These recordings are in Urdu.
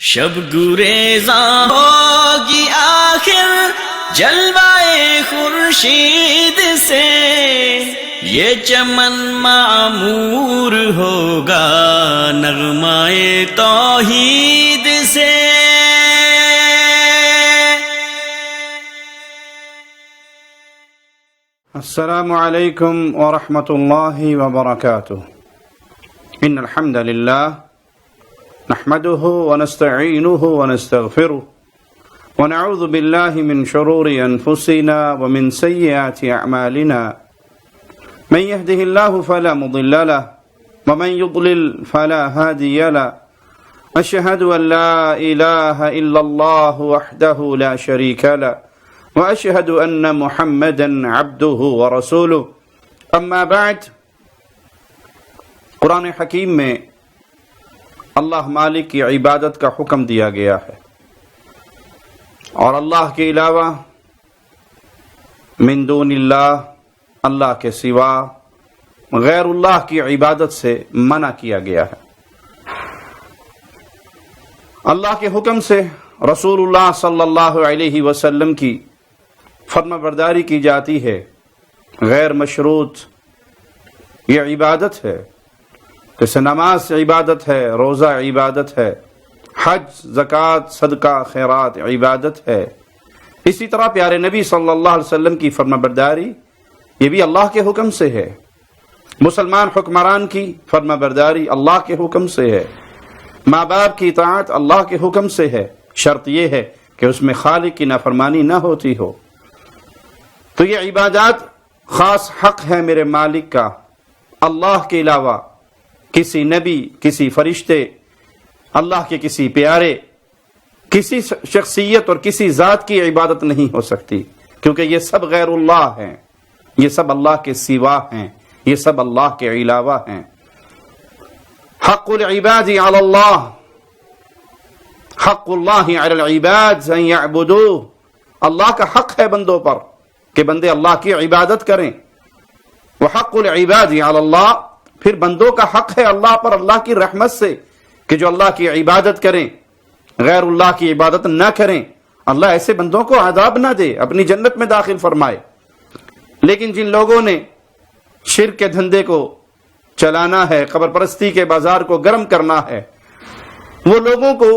شب گریزاں ہوگی آخر جلوائے خورشید سے، یہ چمن معمور ہوگا نغمائے توحید سے۔ السلام علیکم ورحمۃ اللہ وبرکاتہ۔ ان الحمد للہ نحمده ونستعینه ونستغفره ونعوذ باللہ من شرور انفسنا ومن سیئات اعمالنا، من يهده الله فلا مضل له ومن يضلل فلا هادي له، اشهد ان لا اله الا الله وحده لا شريك له واشهد ان محمدا عبده ورسوله، اما بعد۔ قرآن حکیم میں اللہ مالک کی عبادت کا حکم دیا گیا ہے، اور اللہ کے علاوہ من دون اللہ، اللہ کے سوا غیر اللہ کی عبادت سے منع کیا گیا ہے۔ اللہ کے حکم سے رسول اللہ صلی اللہ علیہ وسلم کی فرما برداری کی جاتی ہے، غیر مشروط یہ عبادت ہے، جیسے نماز عبادت ہے، روزہ عبادت ہے، حج، زکوٰۃ، صدقہ، خیرات عبادت ہے۔ اسی طرح پیارے نبی صلی اللہ علیہ وسلم کی فرما برداری یہ بھی اللہ کے حکم سے ہے، مسلمان حکمران کی فرما برداری اللہ کے حکم سے ہے، ماں باپ کی اطاعت اللہ کے حکم سے ہے، شرط یہ ہے کہ اس میں خالق کی نافرمانی نہ ہوتی ہو۔ تو یہ عبادات خاص حق ہے میرے مالک کا، اللہ کے علاوہ کسی نبی، کسی فرشتے، اللہ کے کسی پیارے، کسی شخصیت اور کسی ذات کی عبادت نہیں ہو سکتی، کیونکہ یہ سب غیر اللہ ہیں، یہ سب اللہ کے سوا ہیں، یہ سب اللہ کے علاوہ ہیں۔ حق العباد علی اللہ، حق اللہ علی العباد ان یعبدوہ، اللہ کا حق ہے بندوں پر کہ بندے اللہ کی عبادت کریں۔ وحق العباد علی اللہ، پھر بندوں کا حق ہے اللہ پر اللہ کی رحمت سے کہ جو اللہ کی عبادت کریں، غیر اللہ کی عبادت نہ کریں، اللہ ایسے بندوں کو عذاب نہ دے، اپنی جنت میں داخل فرمائے۔ لیکن جن لوگوں نے شرک کے دھندے کو چلانا ہے، قبر پرستی کے بازار کو گرم کرنا ہے، وہ لوگوں کو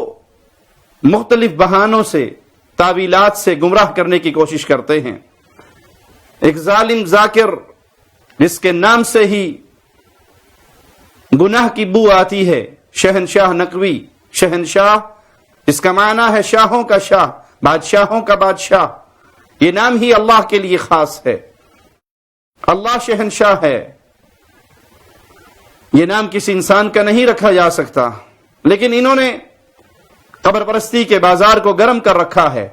مختلف بہانوں سے، تعویلات سے گمراہ کرنے کی کوشش کرتے ہیں۔ ایک ظالم ذاکر جس کے نام سے ہی گناہ کی بو آتی ہے، شہنشاہ نقوی، شہنشاہ اس کا معنی ہے شاہوں کا شاہ، بادشاہوں کا بادشاہ، یہ نام ہی اللہ کے لیے خاص ہے، اللہ شہنشاہ ہے، یہ نام کسی انسان کا نہیں رکھا جا سکتا، لیکن انہوں نے قبر پرستی کے بازار کو گرم کر رکھا ہے۔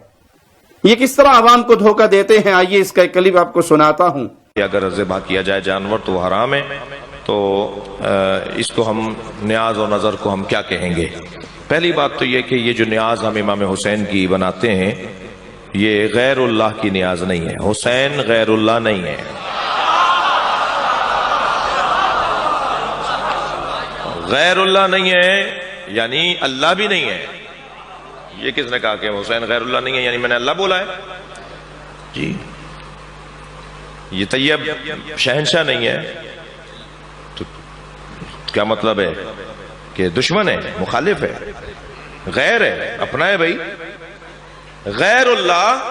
یہ کس طرح عوام کو دھوکہ دیتے ہیں، آئیے اس کا ایک کلپ آپ کو سناتا ہوں۔ اگر ذبح کیا جائے جانور تو وہ حرام ہے، تو اس کو ہم نیاز اور نظر کو ہم کیا کہیں گے؟ پہلی بات تو یہ کہ یہ جو نیاز ہم امام حسین کی بناتے ہیں یہ غیر اللہ کی نیاز نہیں ہے، حسین غیر اللہ نہیں ہے، غیر اللہ نہیں ہے یعنی اللہ بھی نہیں ہے۔ یہ کس نے کہا کہ حسین غیر اللہ نہیں ہے یعنی میں نے اللہ بولا ہے؟ جی یہ طیب شہنشاہ نہیں ہے تو کیا مطلب ہے کہ دشمن ہے، مخالف ہے، غیر ہے، اپنا ہے بھائی۔ غیر اللہ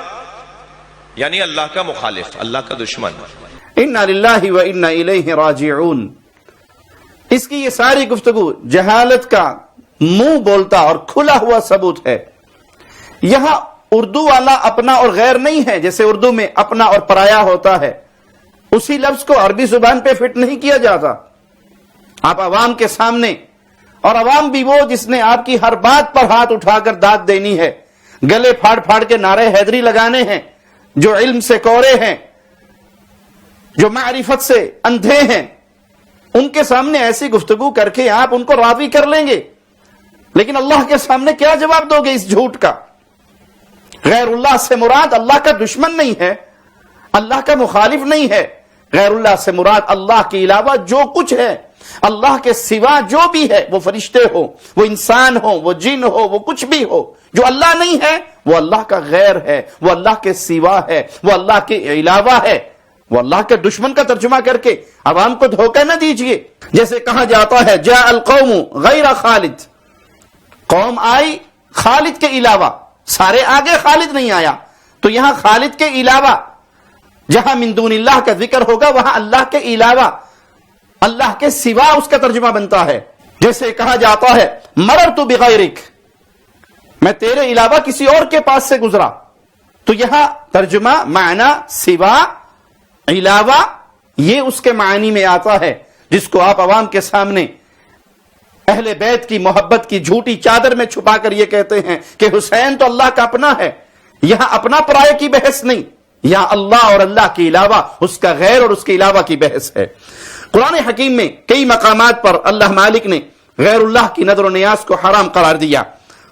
یعنی اللہ کا مخالف، اللہ کا دشمن۔ انا للہ و انا الیہ راجعون، اس کی یہ ساری گفتگو جہالت کا منہ بولتا اور کھلا ہوا ثبوت ہے۔ یہاں اردو والا اپنا اور غیر نہیں ہے، جیسے اردو میں اپنا اور پرایا ہوتا ہے، اسی لفظ کو عربی زبان پہ فٹ نہیں کیا جاتا۔ آپ عوام کے سامنے، اور عوام بھی وہ جس نے آپ کی ہر بات پر ہاتھ اٹھا کر داد دینی ہے، گلے پھاڑ پھاڑ کے نعرے حیدری لگانے ہیں، جو علم سے کورے ہیں، جو معرفت سے اندھے ہیں، ان کے سامنے ایسی گفتگو کر کے آپ ان کو راضی کر لیں گے، لیکن اللہ کے سامنے کیا جواب دو گے اس جھوٹ کا؟ غیر اللہ سے مراد اللہ کا دشمن نہیں ہے، اللہ کا مخالف نہیں ہے، غیر اللہ سے مراد اللہ کے علاوہ جو کچھ ہے اللہ کے سوا جو بھی ہے، وہ فرشتے ہو، وہ انسان ہو، وہ جن ہو، وہ کچھ بھی ہو، جو اللہ نہیں ہے وہ اللہ کا غیر ہے، وہ اللہ کے سوا ہے، وہ اللہ کے علاوہ ہے، وہ اللہ کے دشمن کا ترجمہ کر کے عوام کو دھوکہ نہ دیجئے۔ جیسے کہا جاتا ہے جاء القوم غیر خالد، قوم آئی خالد کے علاوہ، سارے آگے خالد نہیں آیا، تو یہاں خالد کے علاوہ، جہاں من دون اللہ کا ذکر ہوگا وہاں اللہ کے علاوہ، اللہ کے سوا اس کا ترجمہ بنتا ہے۔ جیسے کہا جاتا ہے مررت بغیرک، میں تیرے علاوہ کسی اور کے پاس سے گزرا، تو یہاں ترجمہ معنی سوا علاوہ یہ اس کے معنی میں آتا ہے جس کو آپ عوام کے سامنے اہل بیت کی محبت کی جھوٹی چادر میں چھپا کر یہ کہتے ہیں کہ حسین تو اللہ کا اپنا ہے۔ یہاں اپنا پرائے کی بحث نہیں، یہاں اللہ اور اللہ کے علاوہ اس کا غیر اور اس کے علاوہ کی بحث ہے۔ قرآن حکیم میں کئی مقامات پر اللہ مالک نے غیر اللہ کی نظر و نیاز کو حرام قرار دیا۔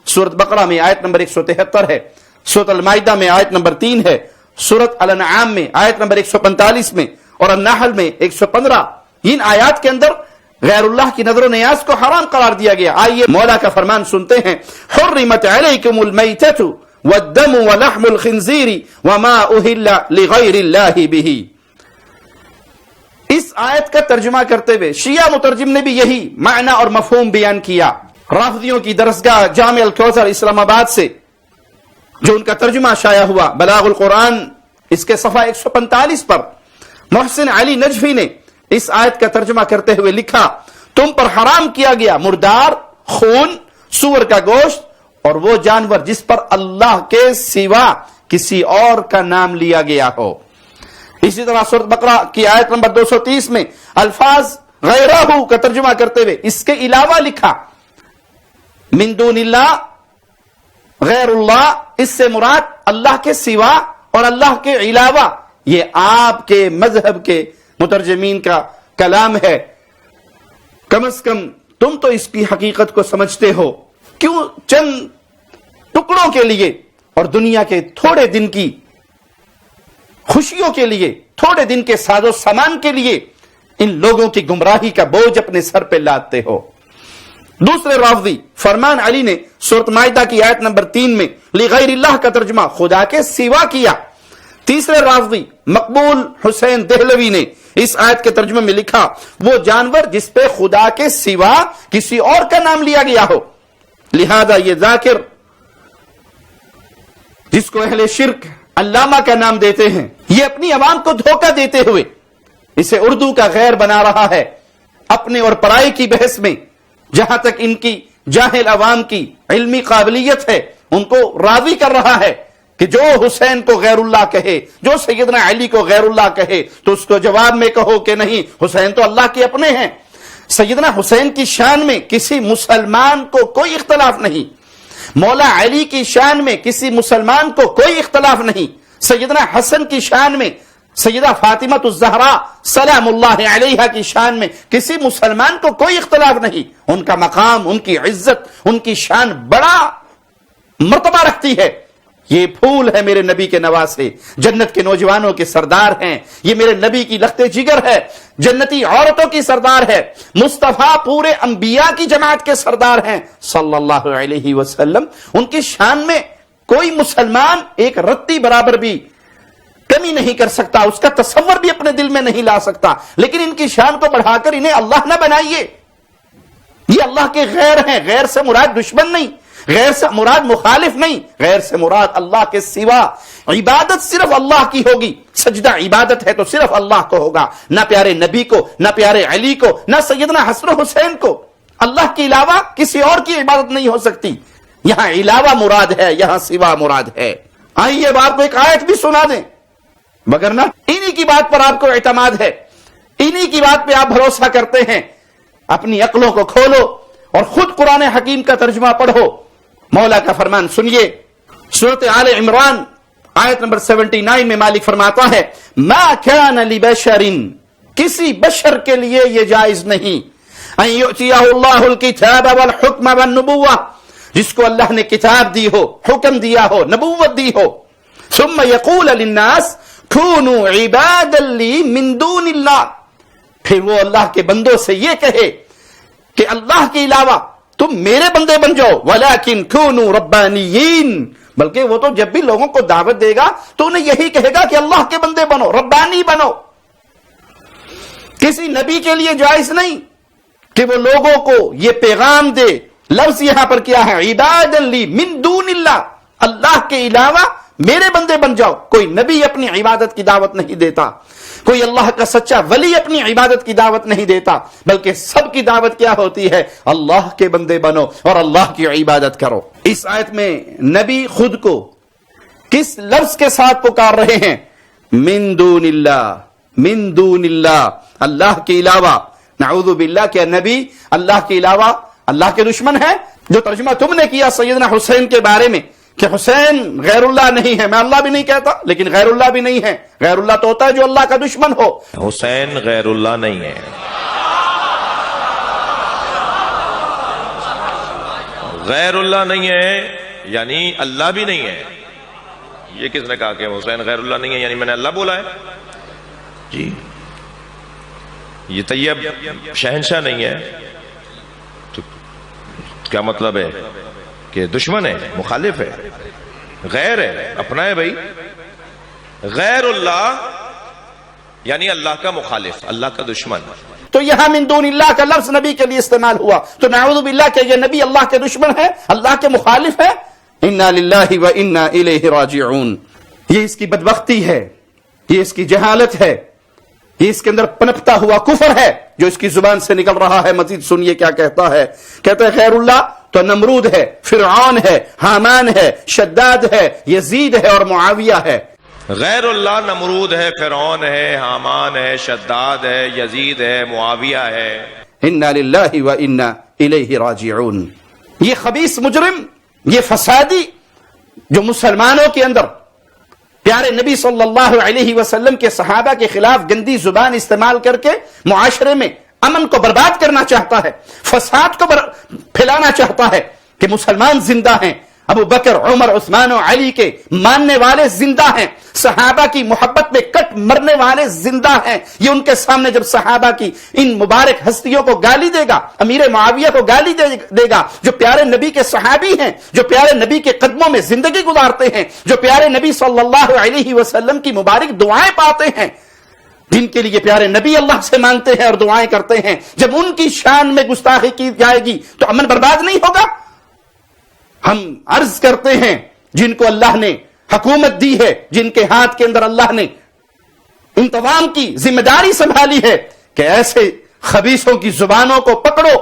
سورۃ بقرہ میں آیت نمبر 173 ہے، سورۃ المائدہ میں آیت نمبر 3 ہے، سورۃ الانعام میں آیت نمبر 145 میں اور النحل میں 115، ان آیات کے اندر غیر اللہ کی نظر و نیاز کو حرام قرار دیا گیا۔ آئیے مولا کا فرمان سنتے ہیں، حرمت علیکم المیتۃ والدم ولحم الخنزیر وما اہل لغیر اللہ بہ۔ اس آیت کا ترجمہ کرتے ہوئے شیعہ مترجم نے بھی یہی معنی اور مفہوم بیان کیا۔ رافضیوں کی درسگاہ جامع الکوثر اسلام آباد سے جو ان کا ترجمہ شائع ہوا بلاغ القرآن، اس کے صفحہ 145 پر محسن علی نجفی نے اس آیت کا ترجمہ کرتے ہوئے لکھا، تم پر حرام کیا گیا مردار، خون، سور کا گوشت اور وہ جانور جس پر اللہ کے سوا کسی اور کا نام لیا گیا ہو۔ اسی طرح سورۃ بقرہ کی آیت نمبر 230 میں الفاظ غیرہ کا ترجمہ کرتے ہوئے اس کے علاوہ لکھا، من دون اللہ، غیر اللہ، اس سے مراد اللہ کے سوا اور اللہ کے علاوہ۔ یہ آپ کے مذہب کے مترجمین کا کلام ہے، کم از کم تم تو اس کی حقیقت کو سمجھتے ہو، کیوں چند ٹکڑوں کے لیے اور دنیا کے تھوڑے دن کی خوشیوں کے لیے، تھوڑے دن کے ساز و سامان کے لیے ان لوگوں کی گمراہی کا بوجھ اپنے سر پہ لاتے ہو۔ دوسرے رافضی فرمان علی نے سورۃ مائدہ کی آیت نمبر 3 میں لغیر اللہ کا ترجمہ خدا کے سوا کیا۔ تیسرے رافضی مقبول حسین دہلوی نے اس آیت کے ترجمے میں لکھا، وہ جانور جس پہ خدا کے سوا کسی اور کا نام لیا گیا ہو۔ لہذا یہ ذاکر جس کو اہل شرک علامہ کا نام دیتے ہیں، یہ اپنی عوام کو دھوکہ دیتے ہوئے اسے اردو کا غیر بنا رہا ہے، اپنے اور پرائی کی بحث میں جہاں تک ان کی جاہل عوام کی علمی قابلیت ہے ان کو راضی کر رہا ہے کہ جو حسین کو غیر اللہ کہے، جو سیدنا علی کو غیر اللہ کہے تو اس کو جواب میں کہو کہ نہیں، حسین تو اللہ کے اپنے ہیں۔ سیدنا حسین کی شان میں کسی مسلمان کو کوئی اختلاف نہیں، مولا علی کی شان میں کسی مسلمان کو کوئی اختلاف نہیں، سیدنا حسن کی شان میں، سیدہ فاطمہ الزہراء سلام اللہ علیہا کی شان میں کسی مسلمان کو کوئی اختلاف نہیں۔ ان کا مقام، ان کی عزت، ان کی شان بڑا مرتبہ رکھتی ہے۔ یہ پھول ہے میرے نبی کے نواسے، جنت کے نوجوانوں کے سردار ہیں، یہ میرے نبی کی لخت جگر ہے، جنتی عورتوں کی سردار ہے، مصطفیٰ پورے انبیاء کی جماعت کے سردار ہیں صلی اللہ علیہ وسلم۔ ان کی شان میں کوئی مسلمان ایک رتی برابر بھی کمی نہیں کر سکتا، اس کا تصور بھی اپنے دل میں نہیں لا سکتا، لیکن ان کی شان کو بڑھا کر انہیں اللہ نہ بنائیے۔ یہ اللہ کے غیر ہیں، غیر سے مراد دشمن نہیں، غیر سے مراد مخالف نہیں، غیر سے مراد اللہ کے سوا۔ عبادت صرف اللہ کی ہوگی، سجدہ عبادت ہے تو صرف اللہ کو ہوگا، نہ پیارے نبی کو، نہ پیارے علی کو، نہ سیدنا حسن و حسین کو۔ اللہ کے علاوہ کسی اور کی عبادت نہیں ہو سکتی۔ یہاں علاوہ مراد ہے، یہاں سوا مراد ہے۔ آئیے اب آپ کو ایک آیت بھی سنا دیں، مگر نہ انہی کی بات پر آپ کو اعتماد ہے، انہی کی بات پہ آپ بھروسہ کرتے ہیں۔ اپنی عقلوں کو کھولو اور خود قرآن حکیم کا ترجمہ پڑھو۔ مولا کا فرمان سنیے، سورۃ آل عمران آیت نمبر 79 میں مالک فرماتا ہے، ما کان لبشر، کسی بشر کے لیے یہ جائز نہیں، ان یؤتیہ اللہ الکتاب والحکم والنبوہ، جس کو اللہ نے کتاب دی ہو، حکم دیا ہو، نبوت دی ہو، ثم یقول للناس کونوا عبادا لی من دون اللہ، پھر وہ اللہ کے بندوں سے یہ کہے کہ اللہ کے علاوہ تم میرے بندے بن جاؤ، وَلَكِنْ كُونُوا رَبَّانِيِّينَ، بلکہ وہ تو جب بھی لوگوں کو دعوت دے گا تو انہیں یہی کہے گا کہ اللہ کے بندے بنو، ربانی بنو۔ کسی نبی کے لیے جائز نہیں کہ وہ لوگوں کو یہ پیغام دے۔ لفظ یہاں پر کیا ہے؟ عبادا لی من دون اللہ، اللہ کے علاوہ میرے بندے بن جاؤ۔ کوئی نبی اپنی عبادت کی دعوت نہیں دیتا، کوئی اللہ کا سچا ولی اپنی عبادت کی دعوت نہیں دیتا، بلکہ سب کی دعوت کیا ہوتی ہے؟ اللہ کے بندے بنو اور اللہ کی عبادت کرو۔ اس آیت میں نبی خود کو کس لفظ کے ساتھ پکار رہے ہیں؟ من دون اللہ، من دون اللہ، اللہ کے علاوہ۔ نعوذ باللہ، کیا نبی اللہ کے علاوہ اللہ کے دشمن ہے؟ جو ترجمہ تم نے کیا سیدنا حسین کے بارے میں کہ حسین غیر اللہ نہیں ہے، میں اللہ بھی نہیں کہتا لیکن غیر اللہ بھی نہیں ہے۔ غیر اللہ تو ہوتا ہے جو اللہ کا دشمن ہو۔ حسین غیر اللہ نہیں ہے، غیر اللہ نہیں ہے یعنی اللہ بھی نہیں ہے۔ یہ کس نے کہا کہ حسین غیر اللہ نہیں ہے یعنی میں نے اللہ بولا ہے؟ جی یہ طیب شہنشاہ نہیں ہے تو کیا مطلب ہے کہ دشمن ہے، مخالف ہے، غیر ہے، اپنا ہے بھائی۔ غیر اللہ یعنی اللہ کا مخالف، اللہ کا دشمن۔ تو یہاں من دون اللہ کا لفظ نبی کے لیے استعمال ہوا، تو نعوذ باللہ کہ یہ نبی اللہ کے دشمن ہے، اللہ کے مخالف ہے۔ انا للہ و انا الیہ راجعون۔ یہ اس کی بدبختی ہے، یہ اس کی جہالت ہے، یہ اس کے اندر پنپتا ہوا کفر ہے جو اس کی زبان سے نکل رہا ہے۔ مزید سنیے کیا کہتا ہے، کہتا ہے غیر اللہ تو نمرود ہے، فرعون ہے، حامان ہے، شداد ہے، یزید ہے اور معاویہ ہے۔ غیر اللہ نمرود ہے، فرعون ہے، حامان ہے، شداد ہے، یزید ہے، معاویہ ہے۔ انا للہ و انا الیہ راجعون۔ یہ خبیث مجرم، یہ فسادی جو مسلمانوں کے اندر پیارے نبی صلی اللہ علیہ وسلم کے صحابہ کے خلاف گندی زبان استعمال کر کے معاشرے میں امن کو برباد کرنا چاہتا ہے، فساد کو پھیلانا چاہتا ہے کہ مسلمان زندہ ہیں، ابو بکر، عمر، عثمان و علی کے ماننے والے زندہ ہیں، صحابہ کی محبت میں کٹ مرنے والے زندہ ہیں۔ یہ ان کے سامنے جب صحابہ کی ان مبارک ہستیوں کو گالی دے گا، امیر معاویہ کو گالی دے گا جو پیارے نبی کے صحابی ہیں، جو پیارے نبی کے قدموں میں زندگی گزارتے ہیں، جو پیارے نبی صلی اللہ علیہ وسلم کی مبارک دعائیں پاتے ہیں، جن کے لیے پیارے نبی اللہ سے مانگتے ہیں اور دعائیں کرتے ہیں، جب ان کی شان میں گستاخی کی جائے گی تو امن برباد نہیں ہوگا؟ ہم عرض کرتے ہیں جن کو اللہ نے حکومت دی ہے، جن کے ہاتھ کے اندر اللہ نے انتظام کی ذمہ داری سنبھالی ہے، کہ ایسے خبیثوں کی زبانوں کو پکڑو،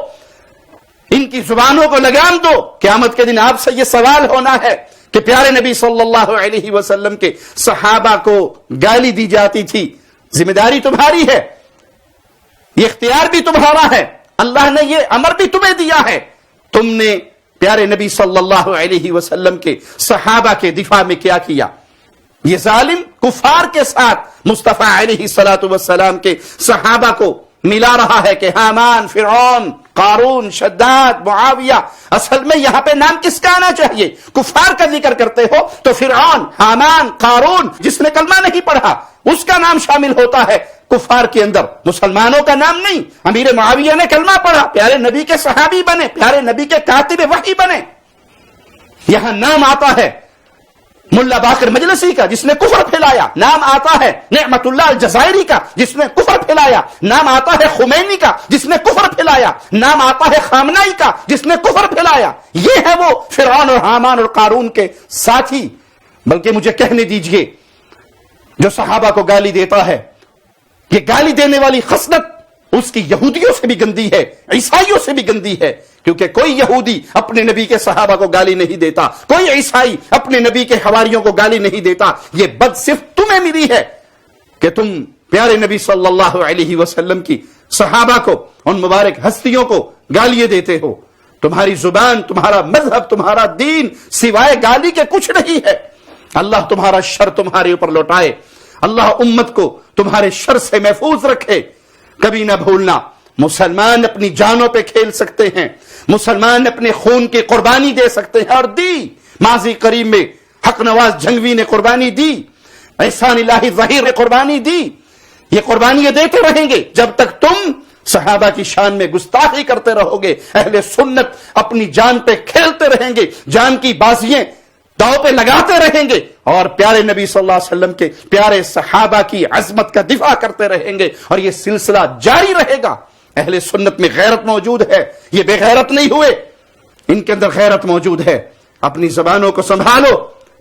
ان کی زبانوں کو لگام دو۔ قیامت کے دن آپ سے یہ سوال ہونا ہے کہ پیارے نبی صلی اللہ علیہ وسلم کے صحابہ کو گالی دی جاتی تھی، ذمہ داری تمہاری ہے، یہ اختیار بھی تمہارا ہے، اللہ نے یہ امر بھی تمہیں دیا ہے، تم نے پیارے نبی صلی اللہ علیہ وسلم کے صحابہ کے دفاع میں کیا کیا؟ یہ ظالم کفار کے ساتھ مصطفیٰ علیہ السلام کے صحابہ کو ملا رہا ہے کہ حامان، فرعون، قارون، شداد، معاویہ۔ اصل میں یہاں پہ نام کس کا آنا چاہیے؟ کفار کا ذکر کرتے ہو تو فرعون، حامان، قارون، جس نے کلمہ نہیں پڑھا اس کا نام شامل ہوتا ہے کفار کے اندر، مسلمانوں کا نام نہیں۔ امیر معاویہ نے کلمہ پڑھا، پیارے نبی کے صحابی بنے، پیارے نبی کے کاتب وحی بنے۔ یہاں نام آتا ہے ملا باقر مجلسی کا جس نے کفر پھیلایا، نام آتا ہے نعمت اللہ الجزائری کا جس نے کفر پھیلایا، نام آتا ہے خمینی کا جس نے کفر پھیلایا، نام آتا ہے خامنائی کا جس نے کفر پھیلایا۔ یہ ہے وہ فرعون اور حامان اور قارون کے ساتھی۔ بلکہ مجھے کہنے دیجئے، جو صحابہ کو گالی دیتا ہے، یہ گالی دینے والی خصلت اس کی یہودیوں سے بھی گندی ہے، عیسائیوں سے بھی گندی ہے، کیونکہ کوئی یہودی اپنے نبی کے صحابہ کو گالی نہیں دیتا، کوئی عیسائی اپنے نبی کے حواریوں کو گالی نہیں دیتا۔ یہ بد صرف تمہیں ملی ہے کہ تم پیارے نبی صلی اللہ علیہ وسلم کی صحابہ کو، ان مبارک ہستیوں کو گالیاں دیتے ہو۔ تمہاری زبان، تمہارا مذہب، تمہارا دین سوائے گالی کے کچھ نہیں ہے۔ اللہ تمہارا شر تمہارے اوپر لوٹائے، اللہ امت کو تمہارے شر سے محفوظ رکھے۔ کبھی نہ بھولنا، مسلمان اپنی جانوں پہ کھیل سکتے ہیں، مسلمان اپنے خون کی قربانی دے سکتے ہیں، اور دی۔ ماضی قریب میں حق نواز جھنگوی نے قربانی دی، احسان الہی ظہیر نے قربانی دی۔ یہ قربانیاں دیتے رہیں گے جب تک تم صحابہ کی شان میں گستاخی کرتے رہو گے. اہل سنت اپنی جان پہ کھیلتے رہیں گے, جان کی بازیاں داؤ پہ لگاتے رہیں گے, اور پیارے نبی صلی اللہ علیہ وسلم کے پیارے صحابہ کی عظمت کا دفاع کرتے رہیں گے, اور یہ سلسلہ جاری رہے گا. اہل سنت میں غیرت موجود ہے, یہ بے غیرت نہیں ہوئے, ان کے اندر غیرت موجود ہے. اپنی زبانوں کو سنبھالو,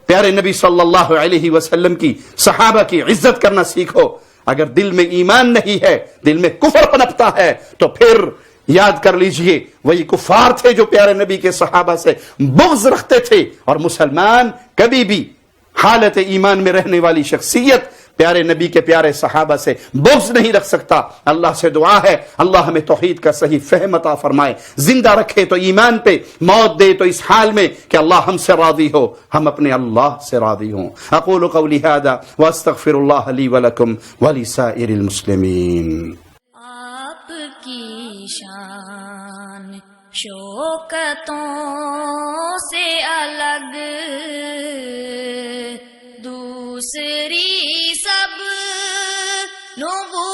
پیارے نبی صلی اللہ علیہ وسلم کی صحابہ کی عزت کرنا سیکھو. اگر دل میں ایمان نہیں ہے, دل میں کفر پنپتا ہے, تو پھر یاد کر لیجئے وہی کفار تھے جو پیارے نبی کے صحابہ سے بغض رکھتے تھے. اور مسلمان کبھی بھی حالت ایمان میں رہنے والی شخصیت پیارے نبی کے پیارے صحابہ سے بغض نہیں رکھ سکتا. اللہ سے دعا ہے اللہ ہمیں توحید کا صحیح فہم عطا فرمائے, زندہ رکھے تو ایمان پہ, موت دے تو اس حال میں کہ اللہ ہم سے راضی ہو, ہم اپنے اللہ سے راضی ہوں. اقول قولی ھذا واستغفر اللہ لی ولکم ولسائر المسلمین. آپ کی شان شوکتوں سے الگ, دوسری سب نبوت